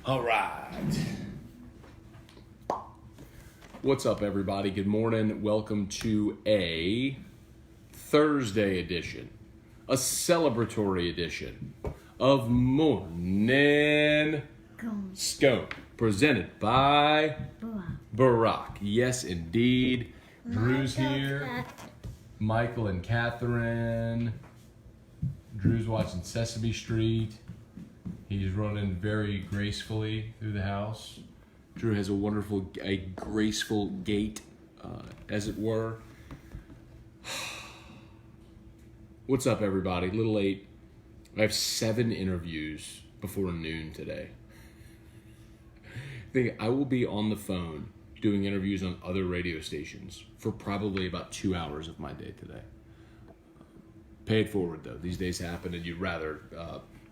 All right. What's up, everybody? Good morning. Welcome to a Thursday edition, a celebratory edition of Morning Scone, presented by Barack. Yes, indeed. Drew's here. Michael and Catherine. Drew's watching Sesame Street. He's running very gracefully through the house. Drew has a graceful gait, as it were. What's up, everybody? Little late. I have 7 interviews before noon today. I will be on the phone doing interviews on other radio stations for probably about 2 hours of my day today. Pay it forward, though. These days happen, and you'd rather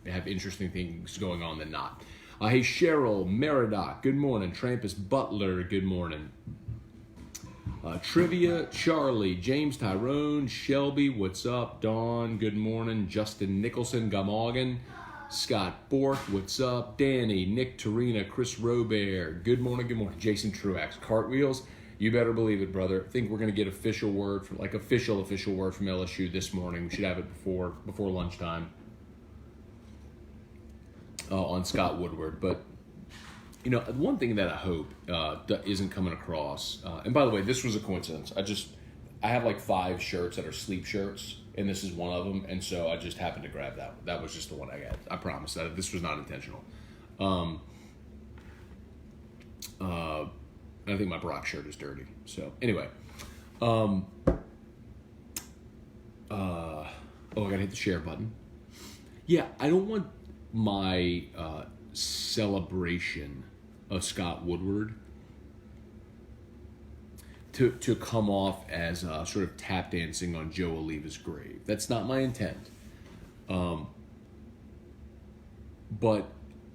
have interesting things going on than not. Hey, Cheryl, Meridoc, good morning. Trampus Butler, good morning. Trivia, Charlie, James Tyrone, Shelby, what's up? Dawn, good morning. Justin Nicholson, Gamoggan. Scott Bork, what's up? Danny, Nick Torina, Chris Robert, good morning, good morning. Jason Truax, Cartwheels, you better believe it, brother. I think we're going to get official word, from official word from LSU this morning. We should have it before lunchtime. On Scott Woodward. But, one thing that I hope isn't coming across, and by the way, this was a coincidence. I have like 5 shirts that are sleep shirts, and this is one of them, and so I just happened to grab that one. That was just the one I got. I promise that this was not intentional. I think my Brock shirt is dirty. So, anyway. I gotta hit the share button. Yeah, I don't want my celebration of Scott Woodward to come off as sort of tap dancing on Joe Alleva's grave. That's not my intent. But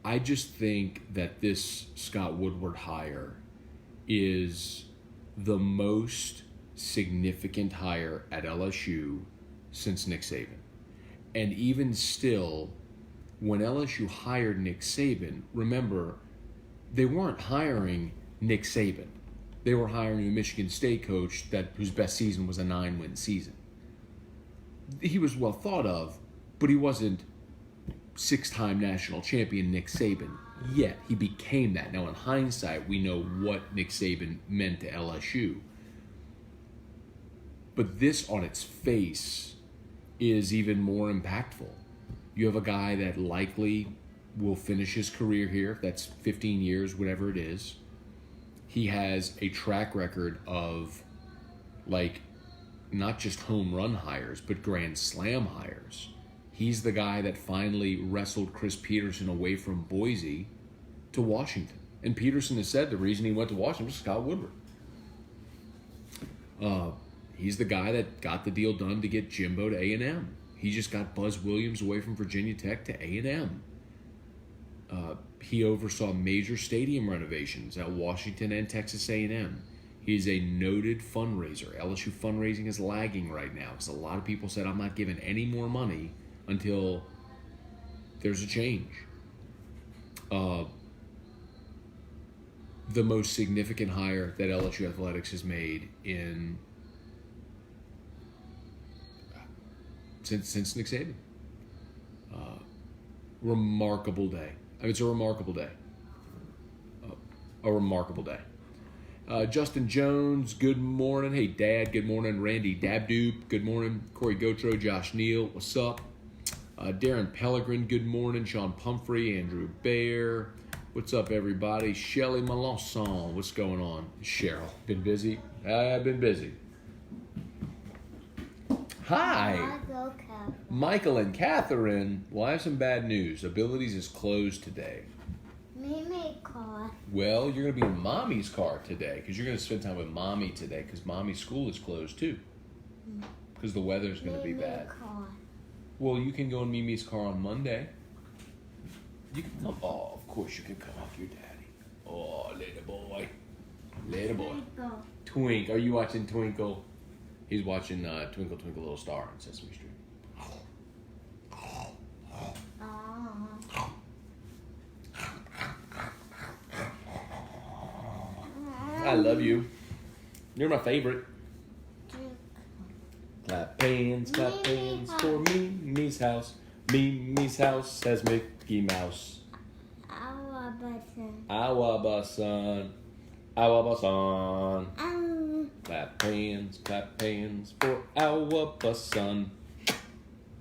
I just think that this Scott Woodward hire is the most significant hire at LSU since Nick Saban. And even still, when LSU hired Nick Saban, remember, they weren't hiring Nick Saban. They were hiring a Michigan State coach whose best season was a 9-win season. He was well thought of, but he wasn't 6-time national champion Nick Saban yet. He became that. Now, in hindsight, we know what Nick Saban meant to LSU. But this, on its face, is even more impactful. You have a guy that likely will finish his career here. That's 15 years, whatever it is. He has a track record of, not just home run hires, but grand slam hires. He's the guy that finally wrestled Chris Peterson away from Boise to Washington. And Peterson has said the reason he went to Washington was Scott Woodward. He's the guy that got the deal done to get Jimbo to A&M. He just got Buzz Williams away from Virginia Tech to A&M. He oversaw major stadium renovations at Washington and Texas A&M. He's a noted fundraiser. LSU fundraising is lagging right now because a lot of people said, I'm not giving any more money until there's a change. The most significant hire that LSU Athletics has made since Nick Saban. Remarkable day. It's a remarkable day. A remarkable day. Justin Jones, good morning. Hey, Dad, good morning. Randy Dabdoop, good morning. Corey Gotro, Josh Neal, what's up? Darren Pellegrin, good morning. Sean Pumphrey, Andrew Baer, what's up, everybody? Shelly Melanson, what's going on? Cheryl, been busy? I've been busy. Hi. Michael and Catherine. Well, I have some bad news. Abilities is closed today. Mommy's car. Well, you're going to be in Mommy's car today because you're going to spend time with Mommy today because Mommy's school is closed too because the weather's going to be bad. Car. Well, you can go in Mimi's car on Monday. You can come. Oh, of course you can come up your daddy. Oh, little boy. Little boy. Twink. Are you watching Twinkle? He's watching Twinkle Twinkle Little Star on Sesame Street. I love you. You're my favorite. Clap hands for Mimi's house. Mimi's house has Mickey Mouse. Awabasan. Clap hands for Awabasan.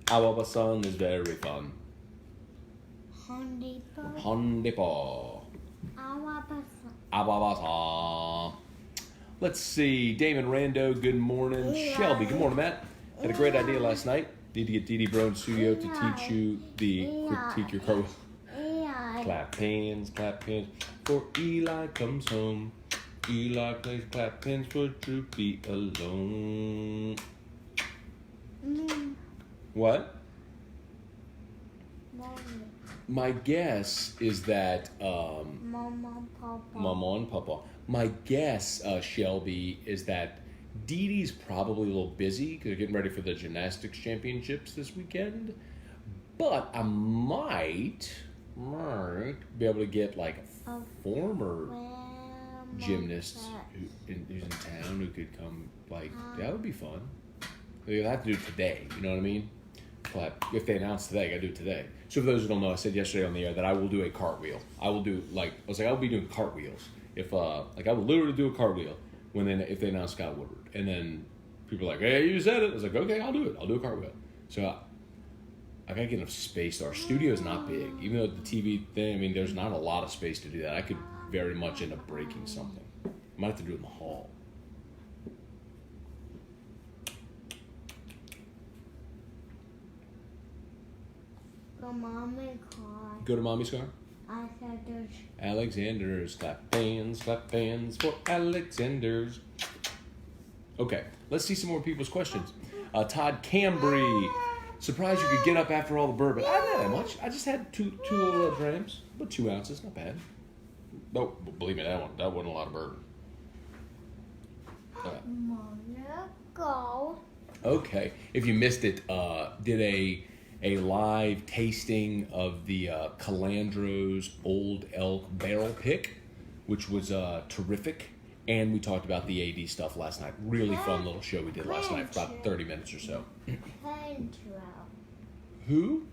Awabasan is very fun. Hondipo. Awabasan. Let's see. Damon Rando, good morning. Shelby, good morning, Matt. Had a great idea last night. Need to get Dee Dee Bro in studio to teach you the critique your car. Clap hands for Eli comes home. Eli plays clap hands for Droopy alone. What? My guess is that Mama and Papa. My guess, Shelby, is that Dee Dee's probably a little busy because they're getting ready for the gymnastics championships this weekend. But I might be able to get like a former gymnast who's in town who could come. Like, that would be fun. They'll have to do it today. You know what I mean? But if they announce today, I gotta do it today. So for those who don't know, I said yesterday on the air that I will do a cartwheel. I'll be doing cartwheels. If I will literally do a cartwheel if they announce Scott Woodward. And then people are like, hey, you said it. I was like, okay, I'll do it. I'll do a cartwheel. So I gotta get enough space. Our studio's not big. Even though the TV thing, I mean, there's not a lot of space to do that. I could very much end up breaking something. I might have to do it in the hall. Go to Mommy's car? Alexander's. Clap hands for Alexander's. Okay, let's see some more people's questions. Todd Cambry. Surprised you could get up after all the bourbon. Not that much. I just had two little grams, about 2 ounces. Not bad. No, believe me, that wasn't a lot of bourbon. Go. Okay, if you missed it, did a live tasting of the Calandro's Old Elk Barrel Pick, which was terrific. And we talked about the AD stuff last night. Really fun little show we did last night for about 30 minutes or so. Who?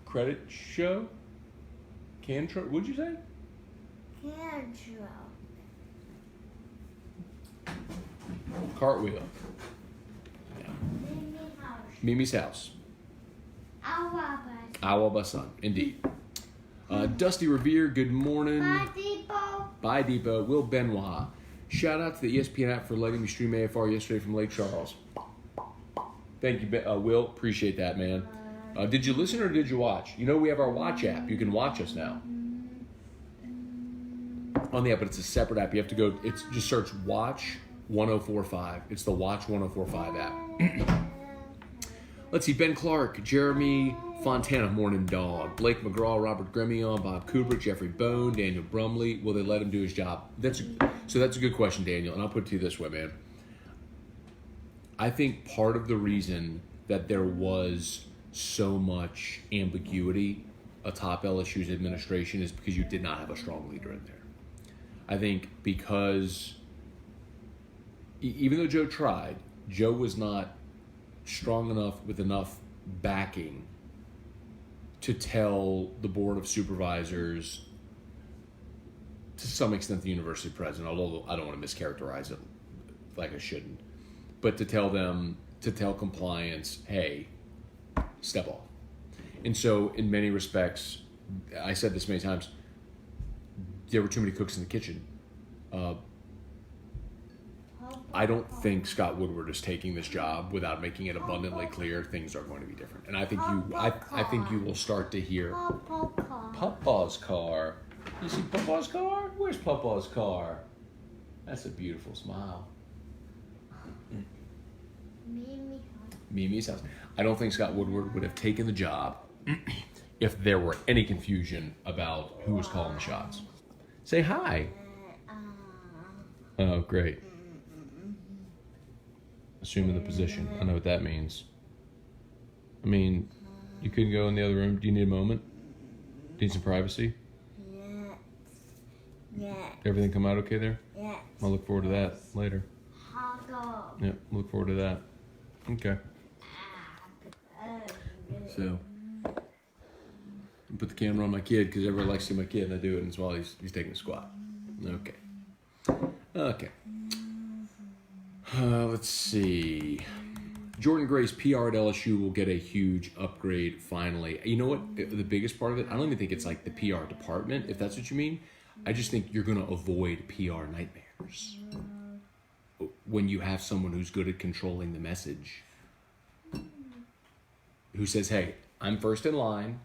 Credit show? Cantro? What'd you say? Cantro. Cartwheel. Mimi's house. Awabasan, indeed. Dusty Revere, good morning. Bye, Depot. Will Benoit. Shout out to the ESPN app for letting me stream AFR yesterday from Lake Charles. Thank you, Will. Appreciate that, man. Did you listen or did you watch? You know we have our watch app. You can watch us now. On the app, but it's a separate app. You have to go, just search Watch 1045. It's the Watch 1045 app. Let's see, Ben Clark, Jeremy Fontana, Morning Dog, Blake McGraw, Robert Gremion, Bob Kubrick, Jeffrey Bone, Daniel Brumley. Will they let him do his job? That's a good question, Daniel, and I'll put it to you this way, man. I think part of the reason that there was so much ambiguity atop LSU's administration is because you did not have a strong leader in there. I think because even though Joe tried, Joe was not strong enough with enough backing to tell the Board of Supervisors, to some extent the university president, although I don't want to mischaracterize it like I shouldn't, but to tell compliance, hey, step off. And so in many respects, I said this many times, there were too many cooks in the kitchen. I don't think Scott Woodward is taking this job without making it abundantly clear things are going to be different. And I think you will start to hear Papa's car. You see Papa's car? Where's Papa's car? That's a beautiful smile. Mimi's house. I don't think Scott Woodward would have taken the job if there were any confusion about who was calling the shots. Say hi. Oh, great. Assuming the position. I know what that means. I mean, you couldn't go in the other room. Do you need a moment? Need some privacy? Yes. Everything come out okay there? Yes. I'll look forward to that later. Hot dog. Yeah, look forward to that. Okay. So, put the camera on my kid because everybody likes to see my kid, and I do it, and it's while he's taking a squat. Okay. Okay. Let's see. Jordan Gray's PR at LSU will get a huge upgrade finally. You know what? The biggest part of it, I don't even think it's like the PR department, if that's what you mean. I just think you're going to avoid PR nightmares. When you have someone who's good at controlling the message, who says, hey, I'm first in line.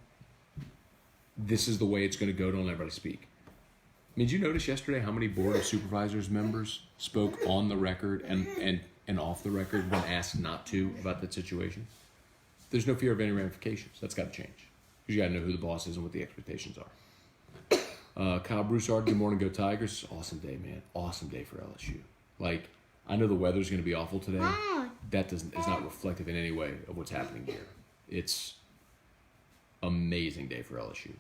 This is the way it's going to go. Don't let everybody speak. I mean, did you notice yesterday how many Board of Supervisors members spoke on the record and off the record when asked not to about that situation? There's no fear of any ramifications. That's got to change. Because you got to know who the boss is and what the expectations are. Kyle Broussard, good morning, go Tigers. Awesome day, man. Awesome day for LSU. Like, I know the weather's going to be awful today. That is not reflective in any way of what's happening here. It's amazing day for LSU.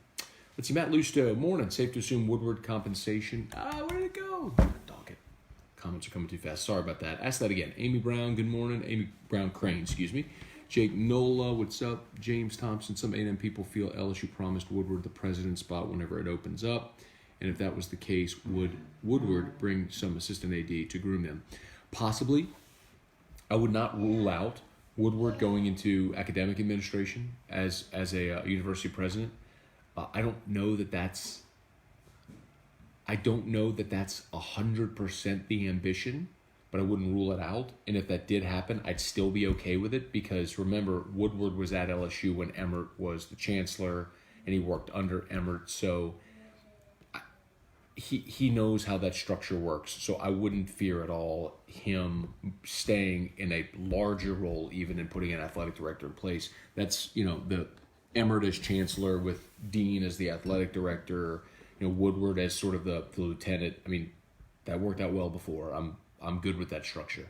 Let's see, Matt Lusto, morning. Safe to assume Woodward compensation. Where did it go? Dog it. Comments are coming too fast. Sorry about that. Ask that again. Amy Brown, good morning. Amy Brown Crane, excuse me. Jake Nola, what's up? James Thompson, some A&M people feel LSU promised Woodward the president spot whenever it opens up. And if that was the case, would Woodward bring some assistant AD to groom them? Possibly. I would not rule out Woodward going into academic administration as a university president. I don't know that that's 100% the ambition, but I wouldn't rule it out. And if that did happen, I'd still be okay with it because remember, Woodward was at LSU when Emmert was the chancellor and he worked under Emmert. So he knows how that structure works. So I wouldn't fear at all him staying in a larger role, even in putting an athletic director in place. That's, the Emmert as chancellor with Dean as the athletic director, Woodward as sort of the lieutenant. I mean, that worked out well before. I'm good with that structure.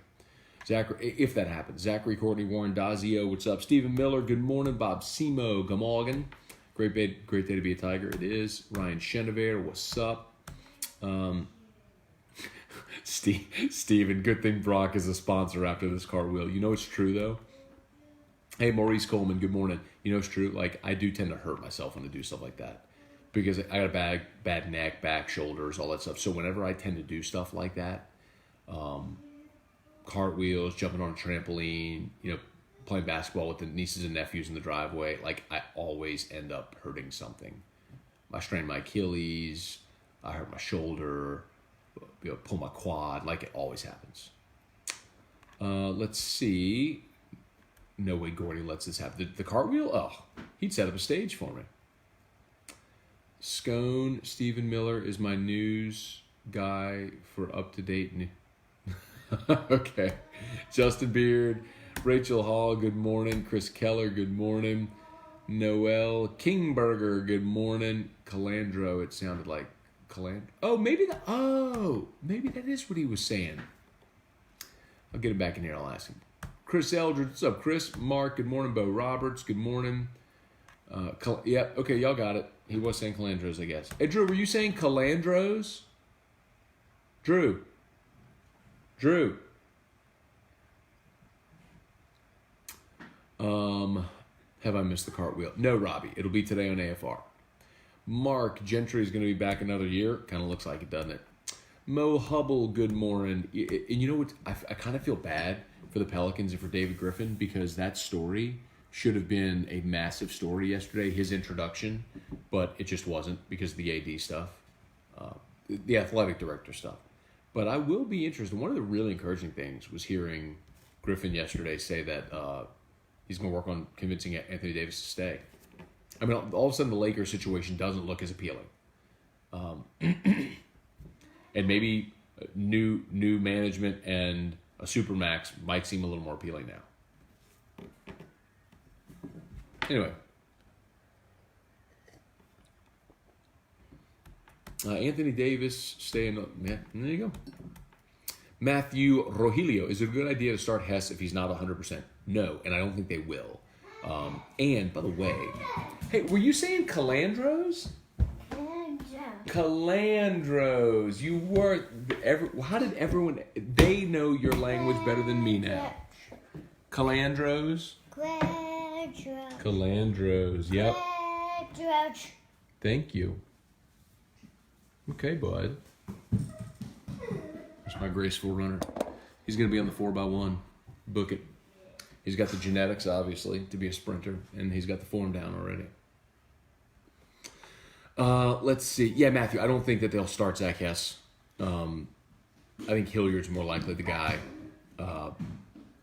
Zachary, if that happens. Zachary, Courtney, Warren, Dazio, what's up? Stephen Miller, good morning. Bob Simo, Gamorgan. Great day to be a Tiger. It is. Ryan Chenevier, what's up? Steven, good thing Brock is a sponsor after this cartwheel. You know it's true, though? Hey, Maurice Coleman, good morning. You know it's true. Like, I do tend to hurt myself when I do stuff like that. Because I got a bad neck, back, shoulders, all that stuff. So whenever I tend to do stuff like that, cartwheels, jumping on a trampoline, playing basketball with the nieces and nephews in the driveway, like I always end up hurting something. I strain my Achilles, I hurt my shoulder, pull my quad, like it always happens. Let's see. No way Gordy lets this happen. The cartwheel? Oh, he'd set up a stage for me. Scone, Stephen Miller is my news guy for up-to-date news. Okay. Justin Beard, Rachel Hall, good morning. Chris Keller, good morning. Noel Kingberger, good morning. Calandro, it sounded like Calandro. Maybe that is what he was saying. I'll get him back in here. I'll ask him. Chris Eldridge, what's up, Chris? Mark, good morning. Bo Roberts, good morning. Okay, y'all got it. He was saying Calandros, I guess. Hey, Drew, were you saying Calandros? Drew. Have I missed the cartwheel? No, Robbie. It'll be today on AFR. Mark, Gentry is going to be back another year. Kind of looks like it, doesn't it? Mo Hubble, good morning. And you know what? I kind of feel bad for the Pelicans and for David Griffin because that story should have been a massive story yesterday, his introduction, but it just wasn't because of the AD stuff, the athletic director stuff. But I will be interested. One of the really encouraging things was hearing Griffin yesterday say that he's going to work on convincing Anthony Davis to stay. I mean, all of a sudden the Lakers situation doesn't look as appealing. And maybe new management and a Supermax might seem a little more appealing now. Anyway. Anthony Davis staying. Yeah, there you go. Matthew Rogelio. Is it a good idea to start Hess if he's not 100%? No, and I don't think they will. And, by the way, hey, were you saying Calandros? Calandros. You were. How did everyone. They know your language better than me now. Calandros? Calandros. Yep. Thank you. Okay, bud. There's my graceful runner. He's going to be on the 4x1. Book it. He's got the genetics, obviously, to be a sprinter, and he's got the form down already. Let's see. Yeah, Matthew, I don't think that they'll start Zach Hess. I think Hilliard's more likely the guy,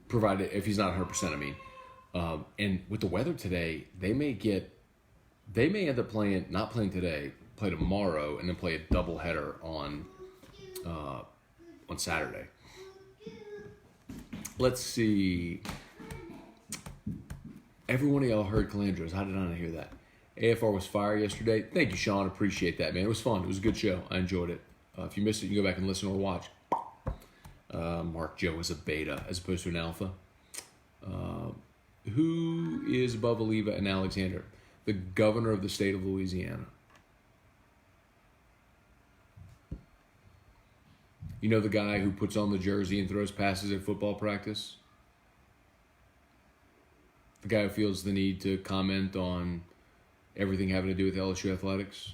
provided if he's not 100%, I mean. And with the weather today, they may end up not playing today, play tomorrow, and then play a doubleheader on Saturday. Let's see. Every one of y'all heard Calandros. How did I not hear that? AFR was fire yesterday. Thank you, Sean. Appreciate that, man. It was fun. It was a good show. I enjoyed it. If you missed it, you can go back and listen or watch. Mark Joe was a beta as opposed to an alpha. Who is above Alleva and Alexander? The governor of the state of Louisiana. You know the guy who puts on the jersey and throws passes at football practice? The guy who feels the need to comment on everything having to do with LSU athletics?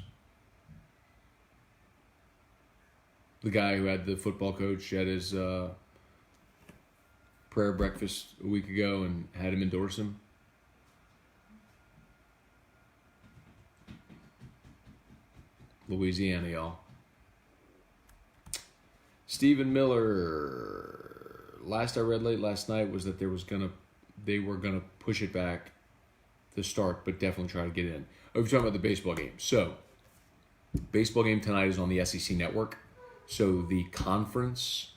The guy who had the football coach at his prayer breakfast a week ago and had him endorse him? Louisiana, y'all. Stephen Miller. Last I read late last night was that they were gonna push it back to start, but definitely try to get in. Oh, we're talking about the baseball game. So, baseball game tonight is on the SEC network. So the conference,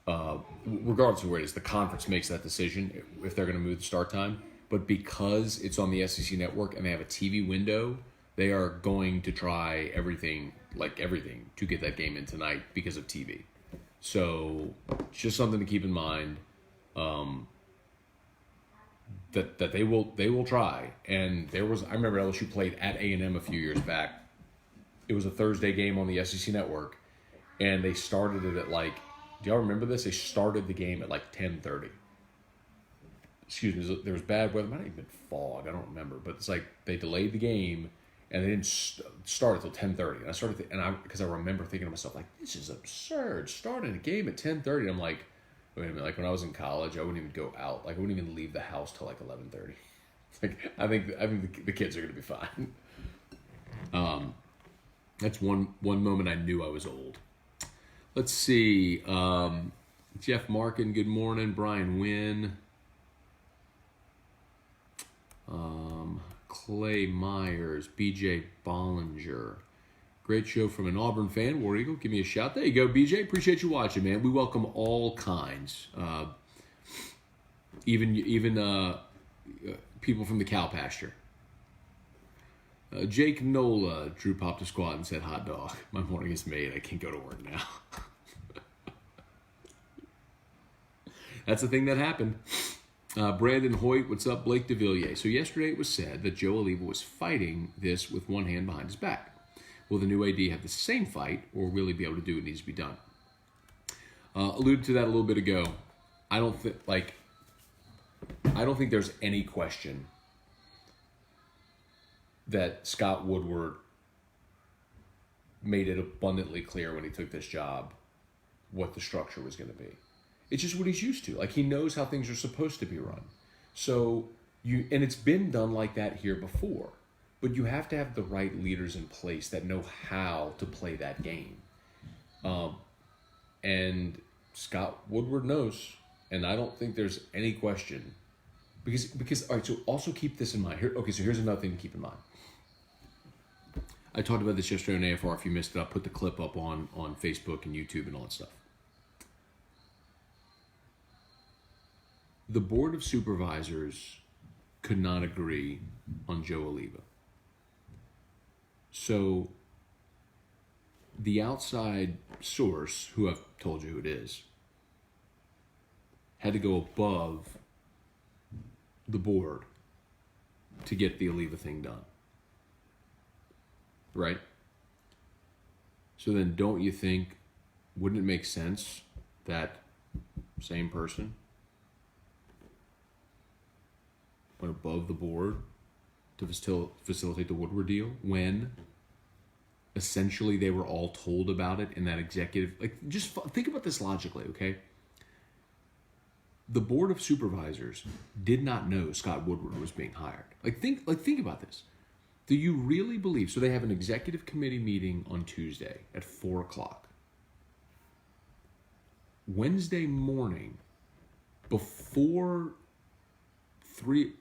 regardless of where it is, the conference makes that decision if they're going to move the start time. But because it's on the SEC network and they have a TV window, they are going to try everything to get that game in tonight because of TV. So just something to keep in mind. That they will try. And I remember LSU played at A&M a few years back. It was a Thursday game on the SEC network, and they started it at do y'all remember this? They started the game at 10:30. Excuse me, there was bad weather. It might have even been fog. I don't remember, but it's they delayed the game and they didn't start until 10:30. And because I remember thinking to myself this is absurd. Starting a game at 10:30. I'm like, wait a minute. When I was in college, I wouldn't even go out. I wouldn't even leave the house till 11:30. I think the kids are gonna be fine. That's one moment I knew I was old. Let's see. Jeff Markin, good morning. Brian Wynn. Clay Myers. BJ Bollinger. Great show from an Auburn fan. War Eagle, give me a shout. There you go, BJ. Appreciate you watching, man. We welcome all kinds. Even people from the cow pasture. Jake Nola. Drew popped a squat and said hot dog. My morning is made. I can't go to work now. That's the thing that happened. Brandon Hoyt, what's up? Blake DeVilliers. So yesterday it was said that Joe Alleva was fighting this with one hand behind his back. Will the new AD have the same fight or really be able to do what needs to be done? Alluded to that a little bit ago. I don't think there's any question that Scott Woodward made it abundantly clear when he took this job what the structure was going to be. It's just what he's used to. He knows how things are supposed to be run. So and it's been done like that here before. But you have to have the right leaders in place that know how to play that game. And Scott Woodward knows, and I don't think there's any question. Because all right, so also keep this in mind. So here's another thing to keep in mind. I talked about this yesterday on AFR. If you missed it, I'll put the clip up on Facebook and YouTube and all that stuff. The Board of Supervisors could not agree on Joe Alleva. So the outside source, who I've told you who it is, had to go above the board to get the Alleva thing done. Right? So then don't you think, wouldn't it make sense that same person went above the board to facilitate the Woodward deal when essentially they were all told about it in that executive, like, just think about this logically, okay? The board of supervisors did not know Scott Woodward was being hired. Think about this. Do you really believe, so they have an executive committee meeting on Tuesday at 4:00. Wednesday morning, before 3,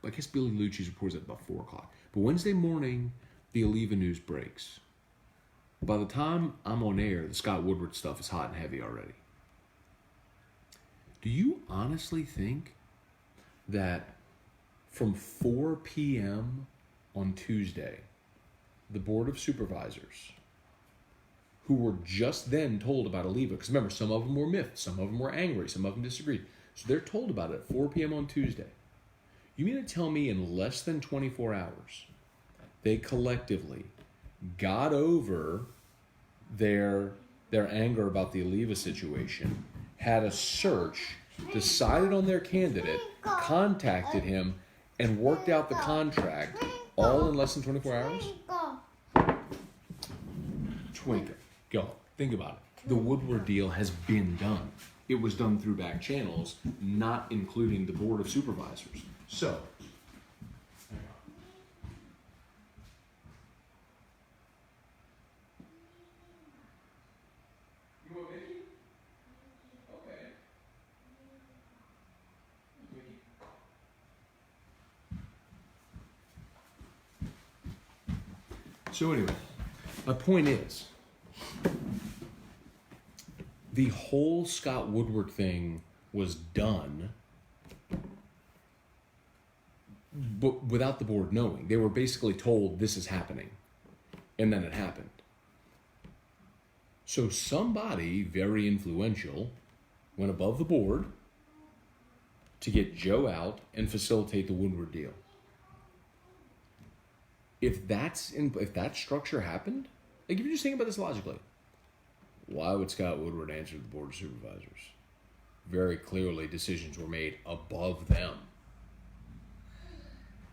I guess Billy Lucci's reports at about 4:00. But Wednesday morning, the Alleva news breaks. By the time I'm on air, the Scott Woodward stuff is hot and heavy already. Do you honestly think that from 4 p.m. on Tuesday, the Board of Supervisors, who were just then told about Alleva, because remember, some of them were miffed, some of them were angry, some of them disagreed. So they're told about it at 4 p.m. on Tuesday. You mean to tell me in less than 24 hours, they collectively got over their anger about the Alleva situation, had a search, decided on their candidate, contacted him, and worked out the contract all in less than 24 hours? Twinkle. Go. Think about it. The Woodward deal has been done. It was done through back channels, not including the Board of Supervisors. So, you want Mickey? Okay. Mickey. So anyway, my point is, the whole Scott Woodward thing was done, but without the board knowing. They were basically told this is happening, and then it happened. So somebody very influential went above the board to get Joe out and facilitate the Woodward deal. If that structure happened, like, if you just think about this logically, why would Scott Woodward answer the Board of Supervisors? Very clearly, decisions were made above them.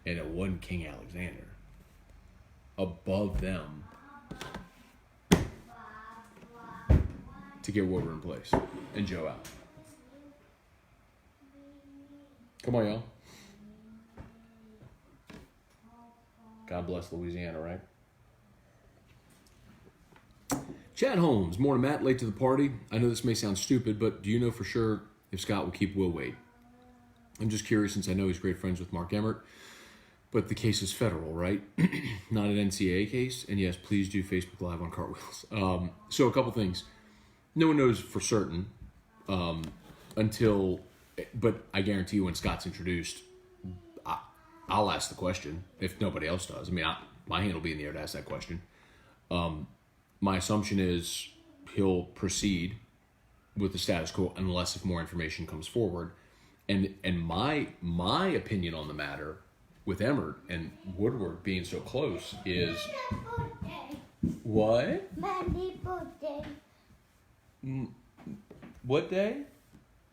And it wasn't King Alexander. Above them to get Woodward in place and Joe out. Come on, y'all. God bless Louisiana, right? Chad Holmes, morning Matt, late to the party. I know this may sound stupid, but do you know for sure if Scott will keep Will Wade? I'm just curious since I know he's great friends with Mark Emmert, but the case is federal, right? Not an NCAA case. And yes, please do Facebook Live on cartwheels. So a couple things. No one knows for certain until, but I guarantee you when Scott's introduced, I'll ask the question if nobody else does. I mean, my hand will be in the air to ask that question. My assumption is he'll proceed with the status quo unless if more information comes forward. And my opinion on the matter with Emmert and Woodward being so close is what? Minnie's birthday. What day?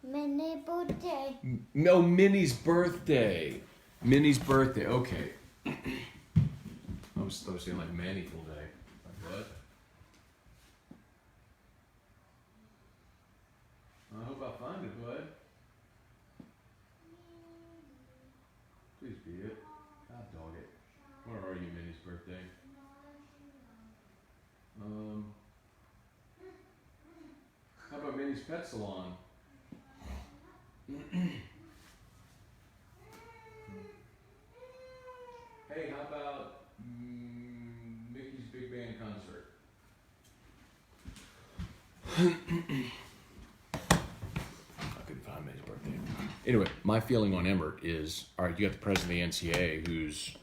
Minnie's birthday. No, Minnie's birthday. Minnie's birthday. Okay. I was saying like Manifold Day. Like what? I hope I find it, bud. Please be it. God dog it. Where are you, Minnie's birthday? How about Minnie's Pet Salon? Hey, how about Mickey's Big Band concert? I couldn't find Minnie's birthday. Anyway, my feeling on Emmert is, all right, you got the president of the NCAA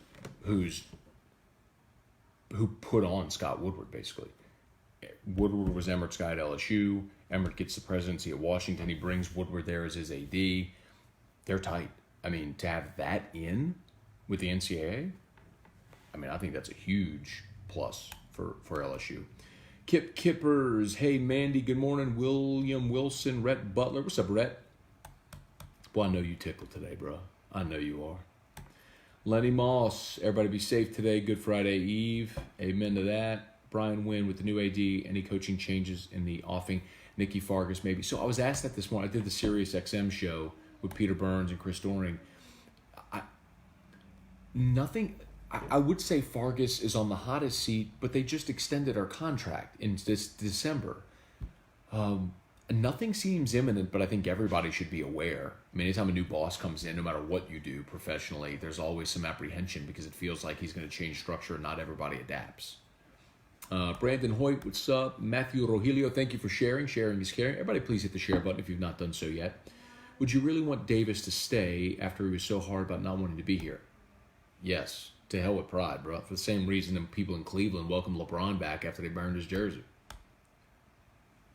who put on Scott Woodward, basically. Woodward was Emmert's guy at LSU. Emmert gets the presidency at Washington. He brings Woodward there as his AD. They're tight. I mean, to have that in with the NCAA, I mean, I think that's a huge plus for LSU. Kip Kippers. Hey, Mandy, good morning. William Wilson, Rhett Butler. What's up, Rhett? Boy, I know you tickled today, bro. I know you are. Lenny Moss. Everybody be safe today. Good Friday Eve. Amen to that. Brian Wynn with the new AD. Any coaching changes in the offing? Nikki Fargas, maybe. So I was asked that this morning. I did the Sirius XM show with Peter Burns and Chris Doring. Nothing. I would say Fargas is on the hottest seat, but they just extended our contract in this December. Nothing seems imminent, but I think everybody should be aware. I mean, anytime a new boss comes in, no matter what you do professionally, there's always some apprehension because it feels like he's going to change structure and not everybody adapts. Brandon Hoyt, what's up? Matthew Rogelio, thank you for sharing. Sharing is caring. Everybody please hit the share button if you've not done so yet. Would you really want Davis to stay after he was so hard about not wanting to be here? Yes. To hell with pride, bro. For the same reason that people in Cleveland welcome LeBron back after they burned his jersey.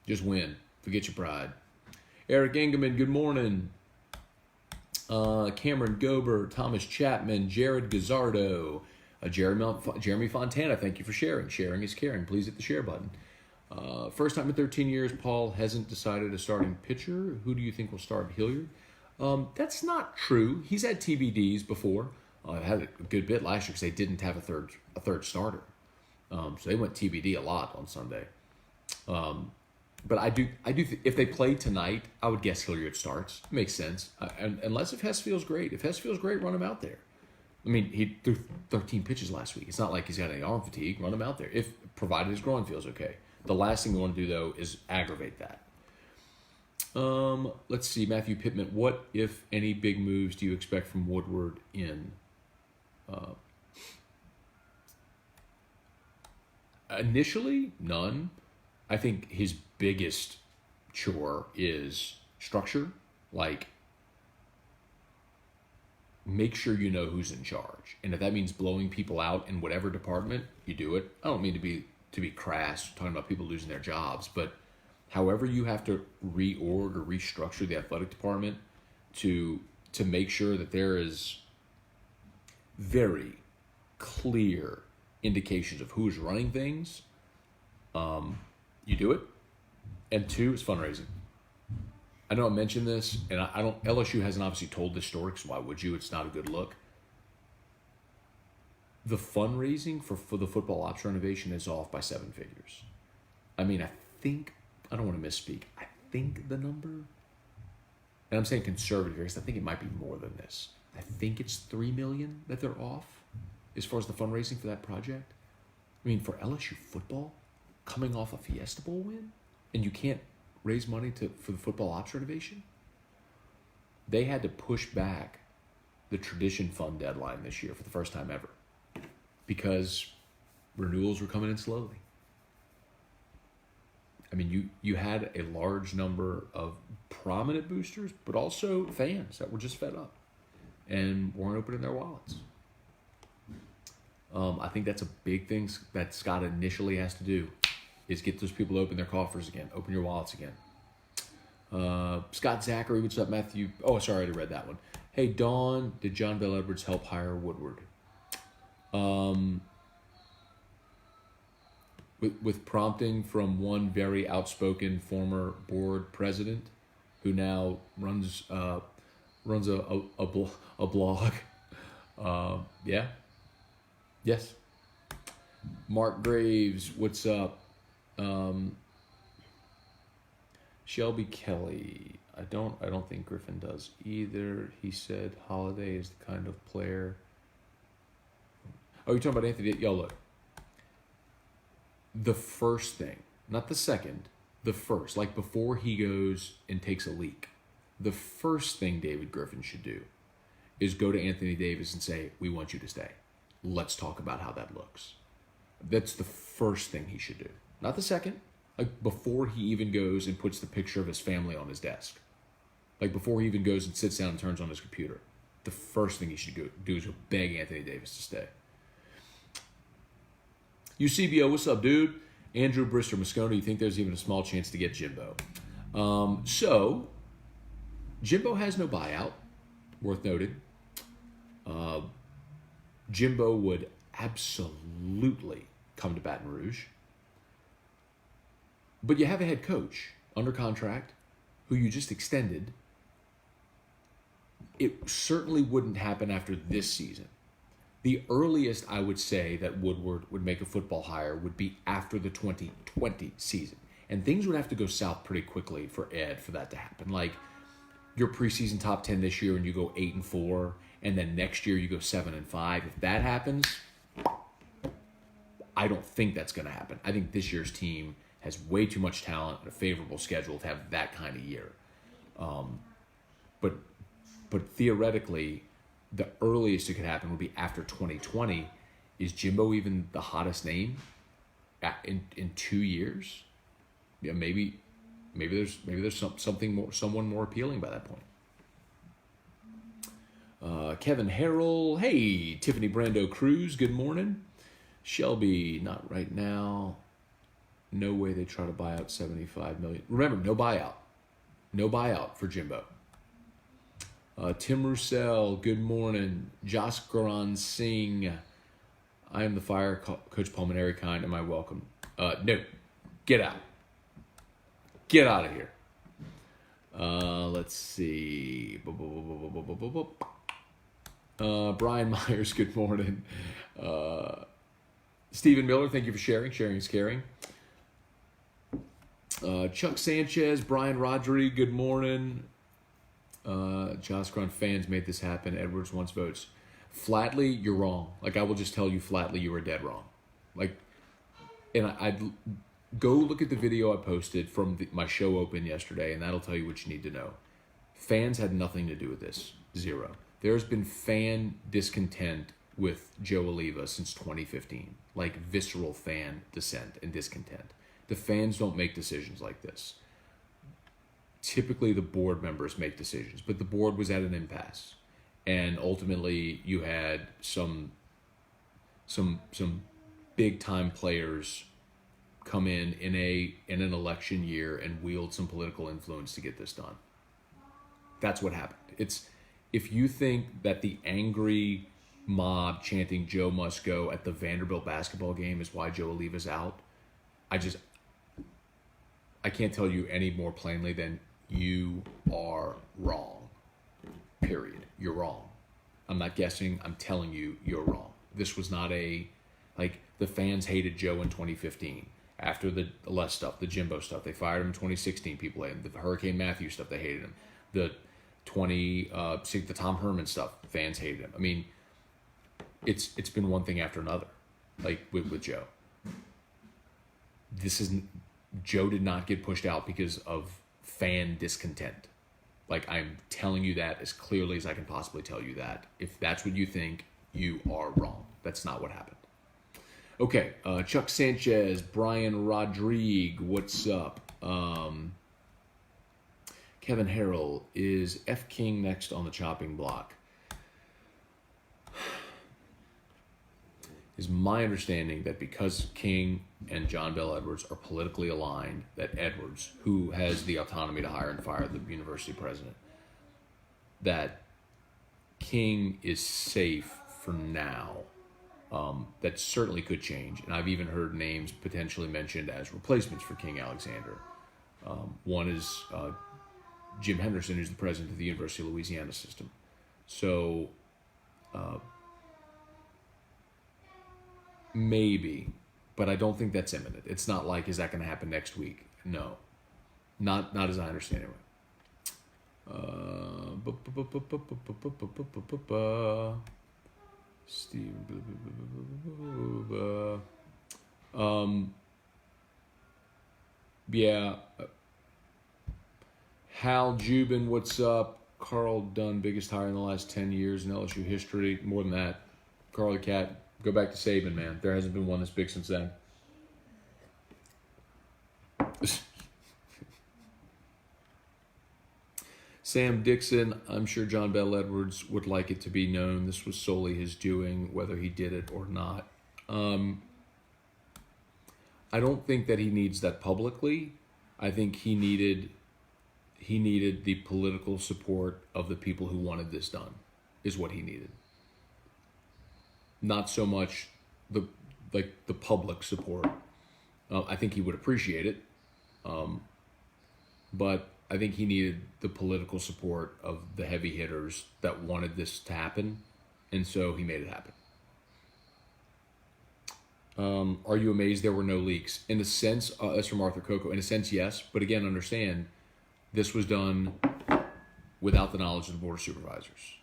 Just win. Forget your pride. Eric Engelman, good morning. Cameron Gober, Thomas Chapman, Jared Gazzardo, Jeremy Fontana, thank you for sharing. Sharing is caring. Please hit the share button. First time in 13 years, Paul hasn't decided a starting pitcher. Who do you think will start? Hilliard? That's not true. He's had TBDs before. Had a good bit last year because they didn't have a third starter. So they went TBD a lot on Sunday. But I do. If they play tonight, I would guess Hilliard starts. Makes sense. Unless if Hess feels great. If Hess feels great, run him out there. I mean, he threw 13 pitches last week. It's not like he's got any arm fatigue. Run him out there, if provided his groin feels okay. The last thing we want to do though is aggravate that. Let's see, Matthew Pittman. What, if any, big moves do you expect from Woodward in? Initially, none. I think his biggest chore is structure. Like, make sure you know who's in charge, and if that means blowing people out in whatever department, you do it. I don't mean to be crass, talking about people losing their jobs, but however you have to reorg or restructure the athletic department to make sure that there is very clear indications of who is running things, you do it. And two is fundraising. I know I mentioned this, and I don't. LSU hasn't obviously told this story, because why would you? It's not a good look. The fundraising for the football ops renovation is off by 7 figures. I mean, I don't want to misspeak. I think the number, and I'm saying conservative here, because I think it might be more than this. I think it's $3 million that they're off as far as the fundraising for that project. I mean, for LSU football, coming off a Fiesta Bowl win, and you can't raise money for the football ops renovation. They had to push back the tradition fund deadline this year for the first time ever because renewals were coming in slowly. I mean, you had a large number of prominent boosters, but also fans that were just fed up and weren't opening their wallets. I think that's a big thing that Scott initially has to do, is get those people to open their coffers again, open your wallets again. Scott Zachary, what's up, Matthew? Oh, sorry, I already read that one. Hey, Dawn, did John Bell Edwards help hire Woodward? With prompting from one very outspoken former board president who now runs a blog. Yeah. Yes. Mark Graves, what's up? Shelby Kelly, I don't think Griffin does either. He said Holiday is the kind of player. Oh, you're talking about Anthony? Yo, look. The first thing, not the second, the first, like before he goes and takes a leak, the first thing David Griffin should do is go to Anthony Davis and say, we want you to stay. Let's talk about how that looks. That's the first thing he should do. Not the second. Like before he even goes and puts the picture of his family on his desk. Like before he even goes and sits down and turns on his computer. The first thing he should do is go beg Anthony Davis to stay. UCBO, what's up, dude? Andrew Brister Moscona, you think there's even a small chance to get Jimbo? So, Jimbo has no buyout, worth noting. Jimbo would absolutely come to Baton Rouge. But you have a head coach under contract who you just extended. It certainly wouldn't happen after this season. The earliest I would say that Woodward would make a football hire would be after the 2020 season. And things would have to go south pretty quickly for Ed for that to happen. Like your preseason top 10 this year and you go 8-4, and then next year you go 7-5. If that happens, I don't think that's going to happen. I think this year's team has way too much talent and a favorable schedule to have that kind of year. But theoretically, the earliest it could happen would be after 2020. Is Jimbo even the hottest name in 2 years? Yeah, maybe there's someone more appealing by that point. Kevin Harrell, hey, Tiffany Brando Cruz, good morning. Shelby, not right now. No way they try to buy out $75 million. Remember, no buyout for Jimbo. Tim Roussel, good morning. Jaskaran Singh, I am the fire coach pulmonary kind. Am I welcome? No, get out. Get out of here. Let's see. Brian Myers, good morning. Stephen Miller, thank you for sharing. Sharing is caring. Chuck Sanchez, Brian Rodri, good morning. Josh Grun fans made this happen. Edwards wants votes. Flatly, you're wrong. Like, I will just tell you flatly, you were dead wrong. Like, and I'd go look at the video I posted from my show open yesterday, and that'll tell you what you need to know. Fans had nothing to do with this. Zero. There's been fan discontent with Joe Alleva since 2015. Like, visceral fan dissent and discontent. The fans don't make decisions like this. Typically, the board members make decisions, but the board was at an impasse, and ultimately, you had some big time players come in an election year and wield some political influence to get this done. That's what happened. It's if you think that the angry mob chanting "Joe must go" at the Vanderbilt basketball game is why Joe Alleva's out, I can't tell you any more plainly than you are wrong. Period. You're wrong. I'm not guessing. I'm telling you, you're wrong. This was not the fans hated Joe in 2015. After the Les stuff, the Jimbo stuff, they fired him in 2016. People hated him. The Hurricane Matthew stuff, they hated him. The Tom Herman stuff, fans hated him. I mean, it's been one thing after another, like with Joe. Joe did not get pushed out because of fan discontent. Like, I'm telling you that as clearly as I can possibly tell you that. If that's what you think, you are wrong. That's not what happened. Okay, Chuck Sanchez, Brian Rodrigue, what's up? Kevin Harrell, is F. King next on the chopping block? Is my understanding that because King and John Bell Edwards are politically aligned, that Edwards, who has the autonomy to hire and fire the university president, that King is safe for now. That certainly could change. And I've even heard names potentially mentioned as replacements for King Alexander. One is Jim Henderson, who's the president of the University of Louisiana system. So maybe, but I don't think that's imminent. It's not like, is that going to happen next week? No. Not as I understand it. Steve. Yeah. Hal Jubin, what's up? Carl Dunn, biggest hire in the last 10 years in LSU history. More than that. Carl the Cat, go back to Saban, man. There hasn't been one this big since then. Sam Dixon, I'm sure John Bell Edwards would like it to be known this was solely his doing, whether he did it or not. I don't think that he needs that publicly. I think he needed the political support of the people who wanted this done, is what he needed. Not so much the public support. I think he would appreciate it, But I think he needed the political support of the heavy hitters that wanted this to happen, and so he made it happen. Are you amazed there were no leaks? In a sense, that's from Arthur Coco. In a sense, yes. But again, understand, this was done without the knowledge of the Board of Supervisors.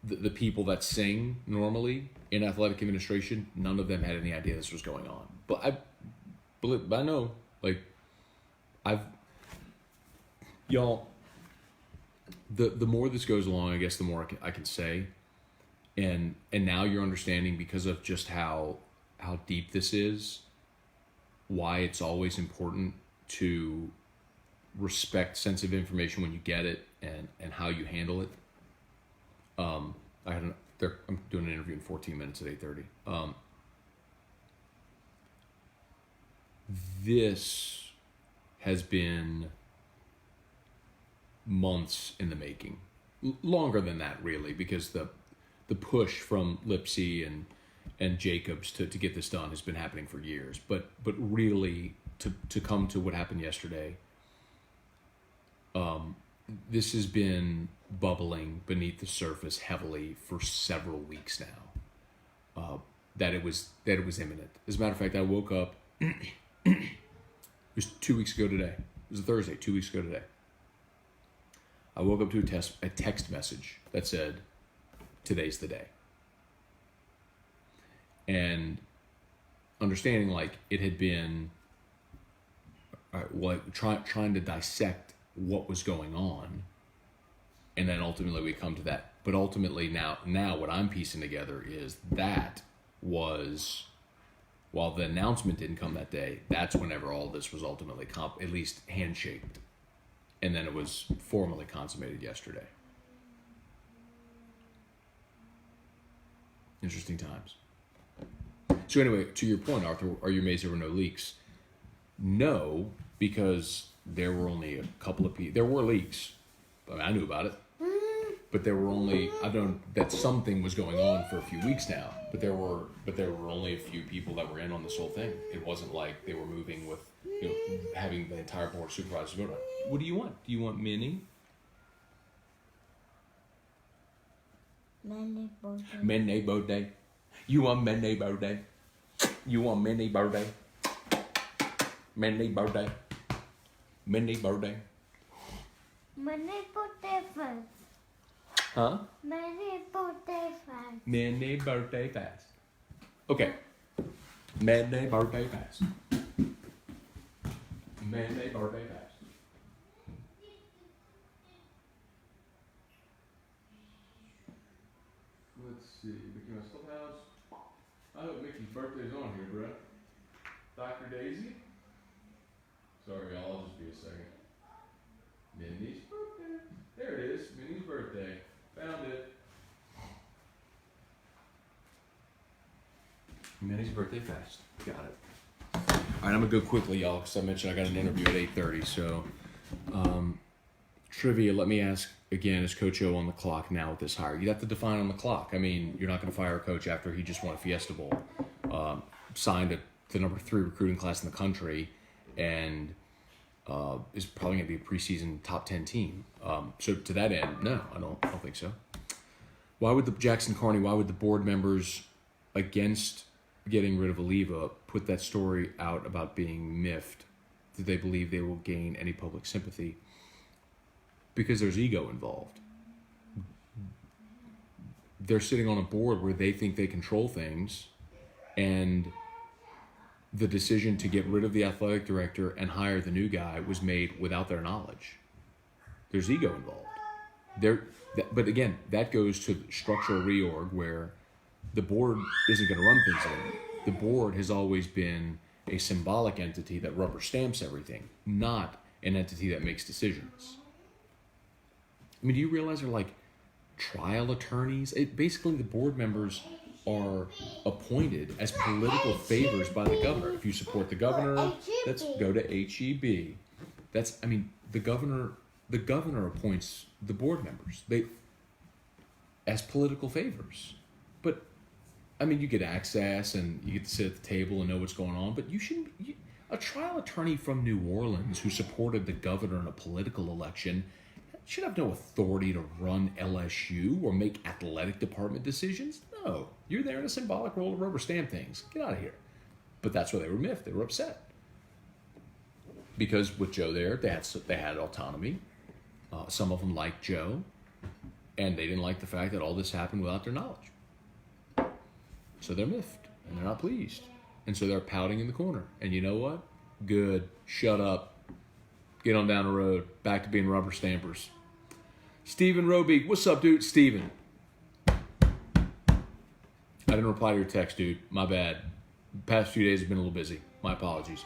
The people that sing normally in athletic administration, none of them had any idea this was going on. But I know, like, y'all, the more this goes along, I guess the more I can say. And now you're understanding, because of just how deep this is, why it's always important to respect sensitive information when you get it and how you handle it. I'm doing an interview in 14 minutes at 8:30. This has been months in the making, longer than that really, because the push from Lipsy and Jacobs to get this done has been happening for years. But really to come to what happened yesterday, this has been bubbling beneath the surface heavily for several weeks now. That it was imminent. As a matter of fact, I woke up. It was 2 weeks ago today. It was a Thursday. 2 weeks ago today. I woke up to a text message that said, "Today's the day." And understanding, like, it had been trying to dissect what was going on, and then ultimately we come to that. But ultimately now what I'm piecing together is that was, while the announcement didn't come that day, that's whenever all this was ultimately at least handshaked, and then it was formally consummated yesterday. Interesting times. So anyway, to your point, Arthur, are you amazed there were no leaks? No, because there were only a couple of people. There were leaks. I mean, I knew about it. But there were only, I've known that something was going on for a few weeks now. But there were only a few people that were in on this whole thing. It wasn't like they were moving with, having the entire board of supervisors vote on it. What do you want? Do you want Minnie? Minnie birthday. You want Minnie birthday? You want Minnie birthday? Minnie birthday. Minnie birthday. Minnie birthday fast. Huh? Minnie birthday fast. Minnie birthday fast. Okay. Minnie birthday fast. Minnie birthday fast. Let's see. Mickey Mouse Clubhouse. I hope Mickey's birthday's on here, bro. Dr. Daisy? Sorry, y'all. I'll just be a second. Minnie's birthday. There it is. Minnie's birthday. Found it. Minnie's birthday fast. Got it. All right, I'm going to go quickly, y'all, because I mentioned I got an interview at 8:30. So, trivia, let me ask again, is Coach O on the clock now with this hire? You'd have to define on the clock. I mean, you're not going to fire a coach after he just won a Fiesta Bowl, signed the number 3 recruiting class in the country, and is probably going to be a preseason top 10 team. So to that end, no, I don't think so. Why would the board members against getting rid of Alleva put that story out about being miffed? Did they believe they will gain any public sympathy? Because there's ego involved. They're sitting on a board where they think they control things, and the decision to get rid of the athletic director and hire the new guy was made without their knowledge. There's ego involved. But again, that goes to structural reorg, where the board isn't going to run things anymore. The board has always been a symbolic entity that rubber stamps everything, not an entity that makes decisions. I mean, do you realize they're like trial attorneys? Basically, the board members are appointed as political favors by the governor. If you support the governor, let's go to HEB. The governor appoints the board members as political favors. But I mean, you get access and you get to sit at the table and know what's going on, but you shouldn't. A trial attorney from New Orleans who supported the governor in a political election should have no authority to run LSU or make athletic department decisions. No, you're there in a symbolic role to rubber stamp things. Get out of here. But that's why they were miffed. They were upset. Because with Joe there, they had autonomy. Some of them liked Joe, and they didn't like the fact that all this happened without their knowledge. So they're miffed, and they're not pleased. And so they're pouting in the corner. And you know what? Good. Shut up. Get on down the road. Back to being rubber stampers. Stephen Roby. What's up, dude? Stephen. I didn't reply to your text, dude. My bad. The past few days have been a little busy. My apologies.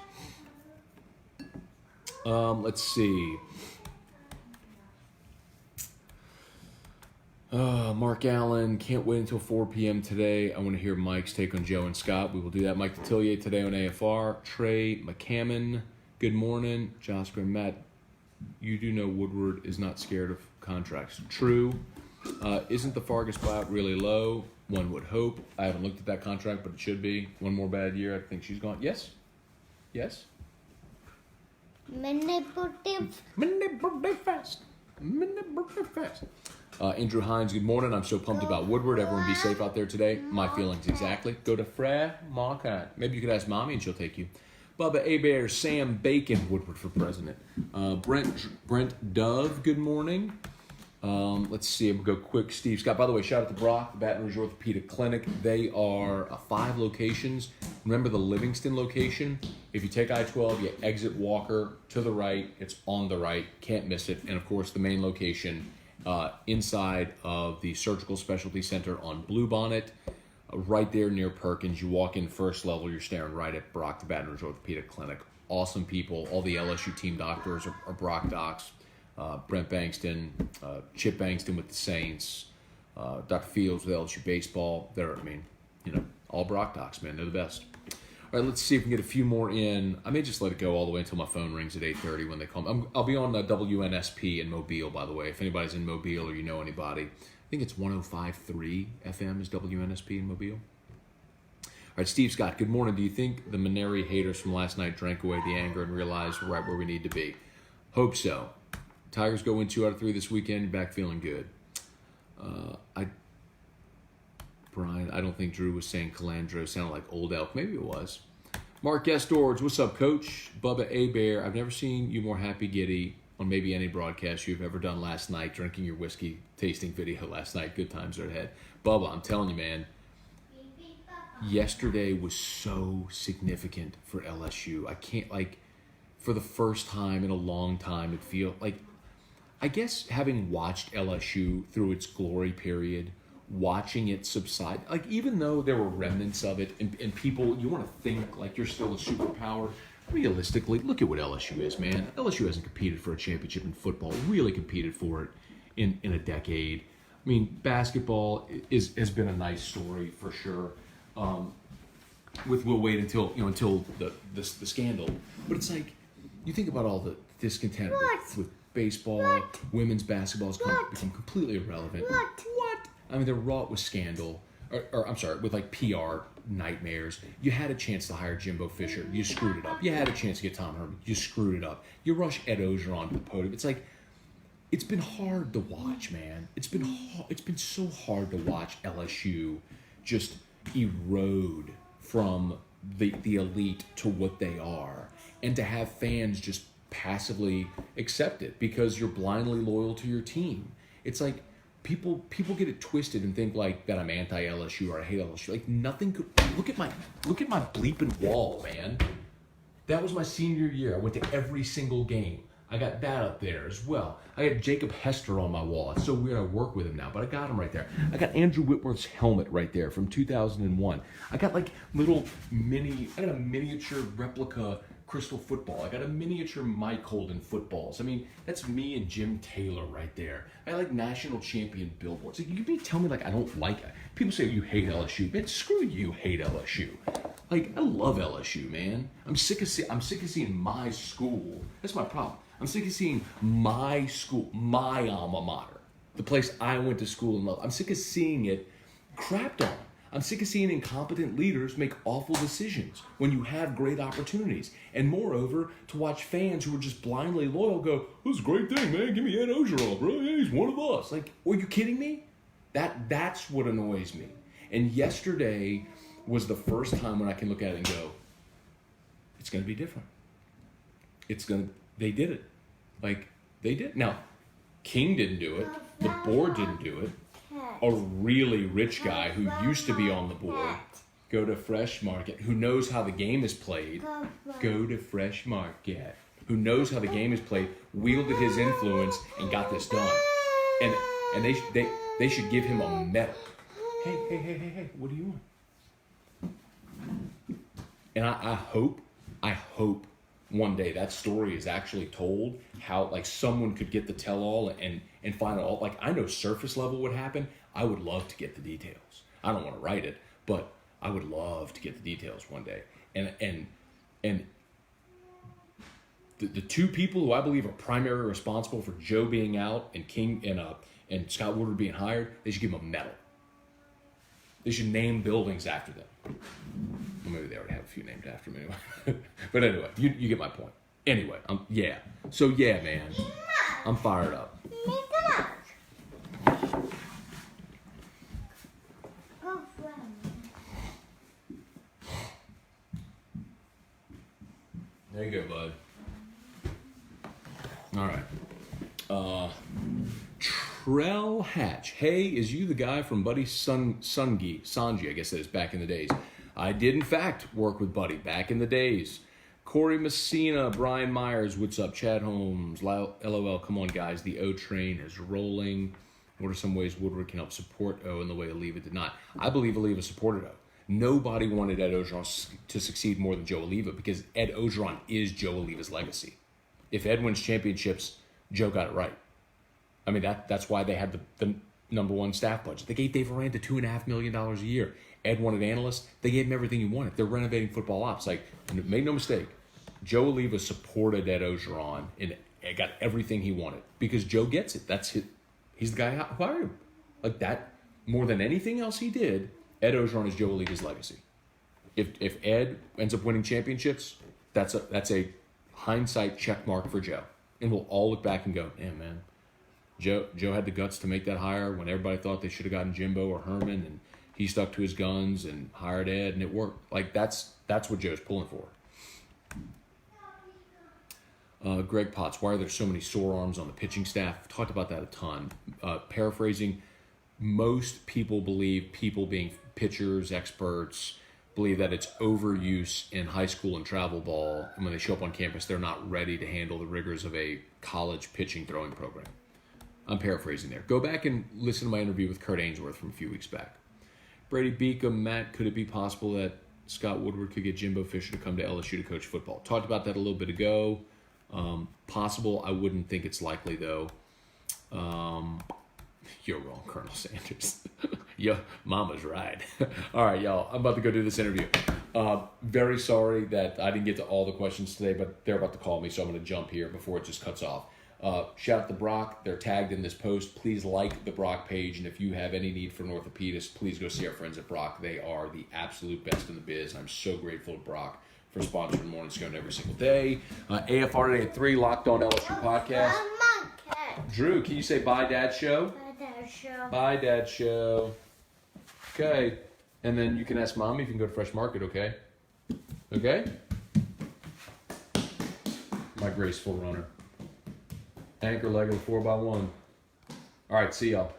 Let's see. Mark Allen, can't wait until 4 p.m. today. I want to hear Mike's take on Joe and Scott. We will do that. Mike Detillier today on AFR. Trey McCammon, good morning. Josh and Matt, you do know Woodward is not scared of contracts. True. Isn't the Fargus buyout really low? One would hope. I haven't looked at that contract, but it should be. One more bad year, I think she's gone. Yes? Yes? Manipulative. Fast. Andrew Hines, good morning. I'm so pumped about Woodward. Everyone be safe out there today. My feelings exactly. Go to Frere Market. Maybe you could ask Mommy and she'll take you. Bubba Abear, Sam Bacon, Woodward for president. Brent Dove, good morning. Let's see, I'm going to go quick. Steve Scott, by the way, shout out to Brock, the Baton Rouge Orthopedic Clinic. They are 5 locations. Remember the Livingston location? If you take I-12, you exit Walker to the right. It's on the right. Can't miss it. And, of course, the main location inside of the Surgical Specialty Center on Bluebonnet, right there near Perkins. You walk in first level, you're staring right at Brock, the Baton Rouge Orthopedic Clinic. Awesome people. All the LSU team doctors are Brock docs. Brent Bankston, Chip Bankston with the Saints, Dr. Fields with LSU baseball. All Brock docs, man. They're the best. All right, let's see if we can get a few more in. I may just let it go all the way until my phone rings at 8:30 when they call. I'll be on WNSP in Mobile, by the way. If anybody's in Mobile or you know anybody, I think it's 105.3 FM is WNSP in Mobile. All right, Steve Scott, good morning. Do you think the Maneri haters from last night drank away the anger and realized we're right where we need to be? Hope so. Tigers go win 2 out of 3 this weekend. You're back feeling good. Brian, I don't think Drew was saying Calandro sounded like Old Elk. Maybe it was. Mark Gestorge, what's up, Coach? Bubba Abear, I've never seen you more happy giddy on maybe any broadcast you've ever done last night, drinking your whiskey tasting video last night. Good times are ahead. Bubba, I'm telling you, man, yesterday was so significant for LSU. I can't, for the first time in a long time, it feels like, I guess having watched LSU through its glory period, watching it subside, even though there were remnants of it, and people, you want to think like you're still a superpower, realistically, look at what LSU is, man. LSU hasn't competed for a championship in football, really competed for it in a decade. I mean, basketball has been a nice story for sure. We'll wait until the scandal, but it's like, you think about all the discontent with baseball, women's basketball has become completely irrelevant. What? I mean, they're wrought with scandal, or I'm sorry, with PR nightmares. You had a chance to hire Jimbo Fisher, you screwed it up. You had a chance to get Tom Herman, you screwed it up. You rush Ed Ogeron to the podium. It's like, it's been hard to watch, man. It's been so hard to watch LSU just erode from the elite to what they are, and to have fans just passively accept it because you're blindly loyal to your team. It's like people get it twisted and think that I'm anti-LSU or I hate LSU. Nothing could look at my bleeping wall, man. That was my senior year. I went to every single game. I got that up there as well. I got Jacob Hester on my wall. It's so weird I work with him now, but I got him right there. I got Andrew Whitworth's helmet right there from 2001. I got I got a miniature replica Crystal football. I got a miniature Mike Holden footballs. I mean, that's me and Jim Taylor right there. I like national champion billboards. You can tell me I don't like it. People say you hate LSU. Man, screw you, hate LSU. I love LSU, man. I'm sick of seeing my school. That's my problem. I'm sick of seeing my school, my alma mater, the place I went to school and love. I'm sick of seeing it crapped on. I'm sick of seeing incompetent leaders make awful decisions when you have great opportunities. And moreover, to watch fans who are just blindly loyal go, "This is a great thing, man. Give me Ed Ogeron, bro. Yeah, he's one of us." Like, are you kidding me? That's what annoys me. And yesterday was the first time when I can look at it and go, it's going to be different. They did it. Like, they did. Now, King didn't do it. The board didn't do it. A really rich guy who used to be on the board, go to Fresh Market, who knows how the game is played, go to Fresh Market, who knows how the game is played, wielded his influence and got this done. And they should give him a medal. Hey, what do you want? And I hope one day that story is actually told, how like someone could get the tell-all and find it all. Like, I know surface level would happen. I would love to get the details. I don't want to write it, but I would love to get the details one day. And the two people who I believe are primarily responsible for Joe being out and King and Scott Woodward being hired, they should give them a medal. They should name buildings after them. Well, maybe they already have a few named after me anyway. But anyway, you get my point. Anyway, yeah. So yeah, man, I'm fired up. There you go, bud. All right. Trell Hatch. Hey, is you the guy from Buddy Sanji, I guess that is, back in the days? I did, in fact, work with Buddy back in the days. Corey Messina, Brian Myers, what's up? Chad Holmes, LOL, come on, guys. The O train is rolling. What are some ways Woodward can help support O in the way Alleva did not? I believe Alleva supported O. Nobody wanted Ed Ogeron to succeed more than Joe Alleva, because Ed Ogeron is Joe Alleva's legacy. If Ed wins championships, Joe got it right. I mean, that's why they had the number one staff budget. They gave Dave Aranda $2.5 million a year. Ed wanted analysts. They gave him everything he wanted. They're renovating football ops. Like, make no mistake, Joe Alleva supported Ed Ogeron and got everything he wanted because Joe gets it. He's the guy who hired him. Like that, more than anything else he did, Ed Ogeron is Joe Alleva's legacy. If Ed ends up winning championships, that's a hindsight check mark for Joe. And we'll all look back and go, damn, man, Joe had the guts to make that hire when everybody thought they should have gotten Jimbo or Herman, and he stuck to his guns and hired Ed, and it worked. Like, that's what Joe's pulling for. Greg Potts, why are there so many sore arms on the pitching staff? I've talked about that a ton. Paraphrasing, most people believe, people being pitchers, experts, believe that it's overuse in high school and travel ball, and when they show up on campus, they're not ready to handle the rigors of a college pitching throwing program. I'm paraphrasing there. Go back and listen to my interview with Kurt Ainsworth from a few weeks back. Brady Beacom, Matt, could it be possible that Scott Woodward could get Jimbo Fisher to come to LSU to coach football? Talked about that a little bit ago. Possible. I wouldn't think it's likely, though. You're wrong, Colonel Sanders. Yeah, mama's right. All right, y'all. I'm about to go do this interview. Very sorry that I didn't get to all the questions today, but they're about to call me, so I'm going to jump here before it just cuts off. Shout out to Brock. They're tagged in this post. Please like the Brock page, and if you have any need for an orthopedist, please go see our friends at Brock. They are the absolute best in the biz. I'm so grateful to Brock for sponsoring Morning Scone every single day. AFR Today at 3, Locked On LSU podcast. Drew, can you say bye, Dad Show? Bye, Dad Show. Bye, Dad Show. Okay. And then you can ask Mommy if you can go to Fresh Market, okay? Okay? My graceful runner. Anchor leg of the 4x1. All right, see y'all.